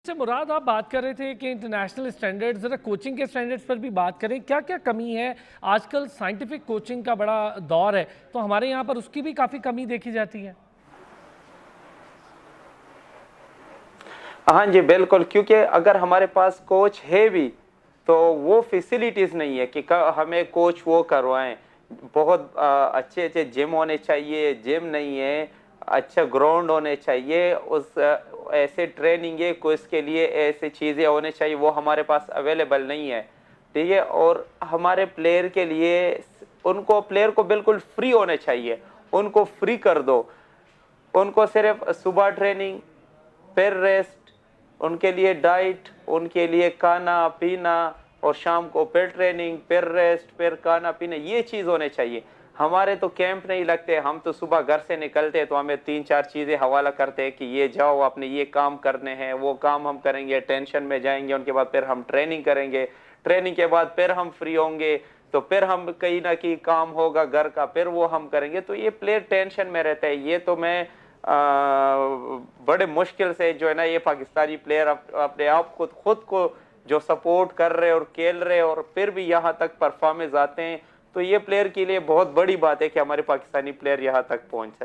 अच्छा मुराद, आप बात कर रहे थे कि इंटरनेशनल स्टैंडर्ड्स, ज़रा कोचिंग के स्टैंडर्ड्स पर भी बात करें। क्या क्या कमी है? आजकल साइंटिफिक कोचिंग का बड़ा दौर है, तो हमारे यहाँ पर उसकी भी काफ़ी कमी देखी जाती है। हाँ जी, बिल्कुल, क्योंकि अगर हमारे पास कोच है भी, तो वो फैसिलिटीज़ नहीं है कि हमें कोच वो करवाएँ। बहुत अच्छे-अच्छे जिम होने चाहिए, जिम नहीं है, अच्छा ग्राउंड होने चाहिए, ऐसे ट्रेनिंग है कोच के लिए ऐसी चीज़ें होनी चाहिए, वो हमारे पास अवेलेबल नहीं है, ठीक है? और हमारे प्लेयर के लिए प्लेयर को बिल्कुल फ्री होने चाहिए, उनको फ्री कर दो। उनको सिर्फ़ सुबह ट्रेनिंग, फिर रेस्ट, उनके लिए डाइट, उनके लिए खाना-पीना और शाम को फिर ट्रेनिंग, फिर रेस्ट, फिर खाना-पीना, ये चीज़ होने चाहिए। हमारे तो कैंप नहीं लगते, हम तो सुबह घर से निकलते हैं तो हमें 3-4 चीज़ें हवाला करते हैं कि ये जाओ आपने ये काम करने हैं, वो काम हम करेंगे, टेंशन में जाएँगे, उनके बाद फिर हम ट्रेनिंग करेंगे, ट्रेनिंग के बाद फिर हम फ्री होंगे, तो फिर हम कहीं न कहीं काम होगा घर का, फिर वो हम करेंगे, तो ये प्लेयर टेंशन में रहता है। ये तो मैं बड़े मुश्किल से जो है ना ये पाकिस्तानी प्लेयर अपने आप को खुद को जो सपोर्ट कर रहे और खेल रहे और फिर भी यहाँ तक परफॉर्मेंस आते हैं, तो ये प्लेयर के लिए बहुत बड़ी बात है कि हमारे पाकिस्तानी प्लेयर यहाँ तक पहुँच सके।